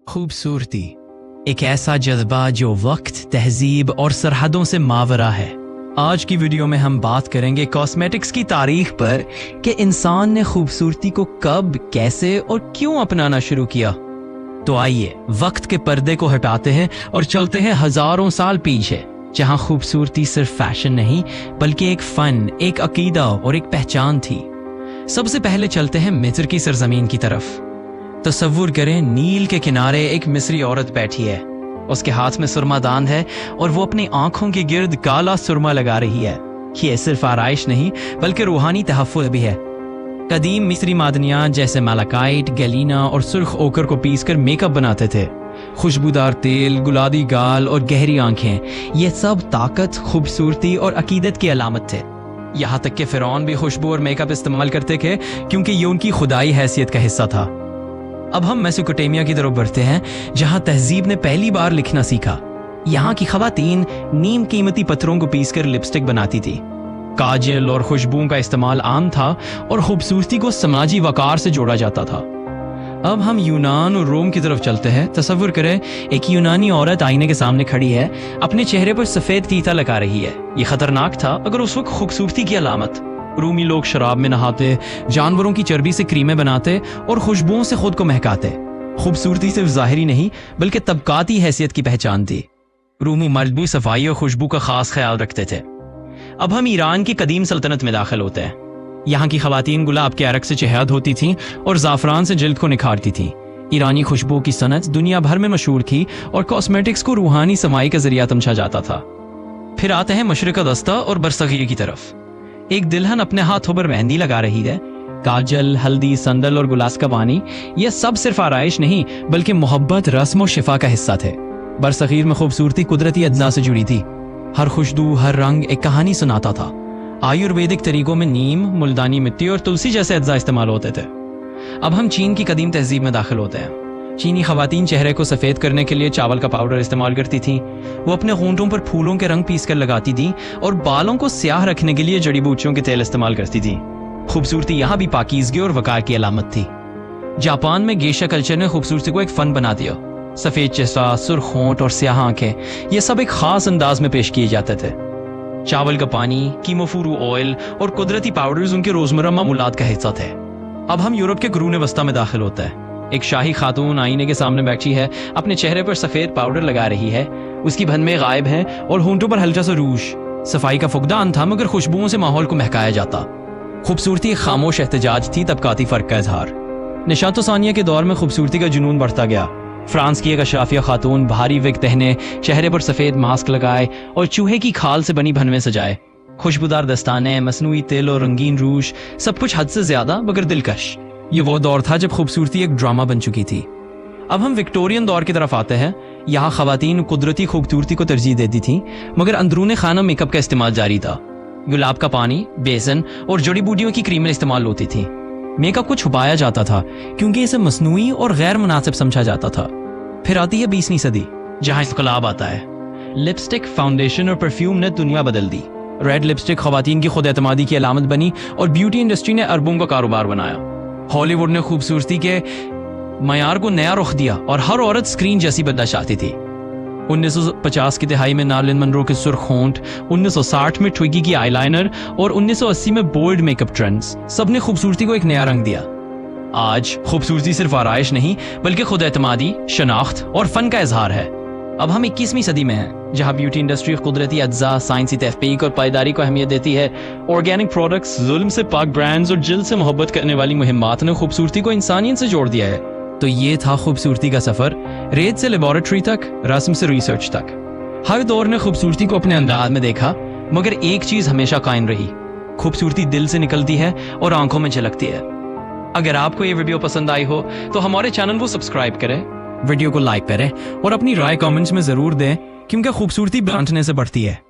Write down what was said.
खूबसूरती एक ऐसा जज्बा जो वक्त, तहजीब और सरहदों से मावरा है। आज की वीडियो में हम बात करेंगे कॉस्मेटिक्स की तारीख पर कि इंसान ने खूबसूरती को कब, कैसे और क्यों अपनाना शुरू किया। तो आइए वक्त के पर्दे को हटाते हैं और चलते हैं हजारों साल पीछे, जहां खूबसूरती सिर्फ फैशन नहीं बल्कि एक फन, एक अकीदा और एक पहचान थी। सबसे पहले चलते हैं मिस्र की सरजमीन की तरफ। तसव्वुर करें, नील के किनारे एक मिस्री औरत बैठी है। उसके हाथ में सुरमादान है और वो अपनी आंखों के गिर्द काला सुरमा लगा रही है। ये सिर्फ आराइश नहीं बल्कि रूहानी तहफ़्फ़ुज़ भी है। कदीम मिस्री मादनियात जैसे मैलाकाइट, गैलीना और सुर्ख ओकर को पीसकर मेकअप बनाते थे। खुशबूदार तेल, गुलाबी गाल और गहरी आंखें, ये सब ताकत, खूबसूरती और अकीदत की अलामत थे। यहाँ तक कि फ़िरौन भी खुशबू और मेकअप इस्तेमाल करते थे क्योंकि ये उनकी खुदाई हैसियत का हिस्सा था। अब हम मेसोपोटामिया की तरफ बढ़ते हैं, जहां तहजीब ने पहली बार लिखना सीखा। यहाँ की खवातीन नीम कीमती पत्थरों को पीसकर लिपस्टिक बनाती थी। काजल और खुशबुओं का इस्तेमाल आम था और खूबसूरती को समाजी वकार से जोड़ा जाता था। अब हम यूनान और रोम की तरफ चलते हैं। तसव्वुर करें, एक यूनानी औरत आईने के सामने खड़ी है, अपने चेहरे पर सफेद फीता लगा रही है। ये खतरनाक था अगर उस वक्त खूबसूरती की अलामत। रूमी लोग शराब में नहाते, जानवरों की चर्बी से क्रीमें बनाते और खुशबुओं से खुद को महकाते। खूबसूरती सिर्फ ज़ाहिरी नहीं बल्कि तबकाती हैसियत की पहचान थी। रूमी मर्द भी सफाई और खुशबू का खास ख्याल रखते थे। अब हम ईरान की कदीम सल्तनत में दाखिल होते हैं। यहाँ की खवातीन गुलाब के अरक से चेहद होती थीं और ज़ाफ़रान से जल्द को निखारती थीं। ईरानी खुशबू की सनत दुनिया भर में मशहूर थी और कॉस्मेटिक्स को रूहानी समाई का जरिया समझा जाता था। फिर आते हैं मशरिक़ दस्ता और बरसगीर की तरफ। एक दुल्हन अपने हाथों पर मेहंदी लगा रही है। काजल, हल्दी, संदल और गुलास का पानी, ये सब सिर्फ आराइश नहीं बल्कि मोहब्बत, रस्म और शिफा का हिस्सा थे। बरसगीर में खूबसूरती कुदरती अज्जा से जुड़ी थी। हर खुशबू, हर रंग एक कहानी सुनाता था। आयुर्वेदिक तरीकों में नीम, मुल्तानी मिट्टी और तुलसी जैसे अज्जा इस्तेमाल होते थे। अब हम चीन की कदीम तहजीब में दाखिल होते हैं। चीनी खवातीन चेहरे को सफ़ेद करने के लिए चावल का पाउडर इस्तेमाल करती थीं। वो अपने होंठों पर फूलों के रंग पीस कर लगाती थीं और बालों को स्याह रखने के लिए जड़ी बूटियों के तेल इस्तेमाल करती थीं। खूबसूरती यहाँ भी पाकीज़गी और वकार की अलामत थी। जापान में गेशा कल्चर ने खूबसूरती को एक फ़न बना दिया। सफ़ेद चेहरा, सुर्ख होंठ और स्याह आंखें, ये सब एक ख़ास अंदाज में पेश किए जाते थे। चावल का पानी, कीमोफुरु ऑयल और कुदरती पाउडर्स उनके रोज़मर्रा मामूलात का हिस्सा थे। अब हम यूरोप के कुरून वस्ता में दाखिल होते हैं। एक शाही खातून आईने के सामने बैठी है, अपने चेहरे पर सफेद पाउडर लगा रही है। उसकी भनमें गायब हैं और होंठों पर हल्का सा रूज। सफाई का फुकदान था मगर खुशबुओं से माहौल को महकाया जाता। खूबसूरती एक खामोश एहतजाज थी, तबकाती फर्क का इजहार। निशातो सानिया के दौर में खूबसूरती का जुनून बढ़ता गया। फ्रांस की एक अशराफिया खातून भारी विग पहने, चेहरे पर सफेद मास्क लगाए और चूहे की खाल से बनी भनमें सजाए। खुशबूदार दस्ताने, मसनूई तिल और रंगीन रूज, सब कुछ हद से ज्यादा मगर दिलकश। ये वो दौर था जब खूबसूरती एक ड्रामा बन चुकी थी। अब हम विक्टोरियन दौर की तरफ आते हैं। यहाँ खवातीन कुदरती खूबसूरती को तरजीह देती थीं मगर अंदरूने खाना मेकअप का इस्तेमाल जारी था। गुलाब का पानी, बेसन और जड़ी बूटियों की क्रीमें इस्तेमाल होती थी। मेकअप को छुपाया जाता था क्योंकि इसे मसनूई और गैर मुनासिब समझा जाता था। फिर आती है 20वीं सदी, जहाँ इनकलाब आता है। लिपस्टिक, फाउंडेशन और परफ्यूम ने दुनिया बदल दी। रेड लिपस्टिक खवातीन की खुद एतमादी की अलामत बनी और ब्यूटी इंडस्ट्री ने अरबों का कारोबार बनाया। हॉलीवुड ने खूबसूरती के मयार को नया रुख दिया और हर औरत स्क्रीन जैसी बनना चाहती थी। 1950 की दिहाई में नार्लिन मनरो के सुर्ख होंठ, 1960 में ट्विगी की आईलाइनर और 1980 में बोल्ड मेकअप ट्रेंड्स, सबने खूबसूरती को एक नया रंग दिया। आज खूबसूरती सिर्फ आराइश नहीं बल्कि खुद एतमादी, शनाख्त और फन का इजहार है। अब हम 21वीं सदी में हैं, जहां ब्यूटी इंडस्ट्री कुदरती अज्जा, साइंसी तहकीक और पायदारी को अहमियत देती है। ऑर्गेनिक प्रोडक्ट्स, जुल्म से पाक ब्रांड्स और जिल्द से मोहब्बत करने वाली मुहिम्मात ने खूबसूरती को इंसानियत से जोड़ दिया है। तो ये था खूबसूरती का सफर, रेत से लेबोरेटरी तक, रस्म से रिसर्च तक। हर दौर ने खूबसूरती को अपने अंदाज में देखा मगर एक चीज हमेशा कायम रही, खूबसूरती दिल से निकलती है और आंखों में झलकती है। अगर आपको ये वीडियो पसंद आई हो तो हमारे चैनल को सब्सक्राइब करें, वीडियो को लाइक करें और अपनी राय कमेंट्स में जरूर दें क्योंकि खूबसूरती बांटने से बढ़ती है।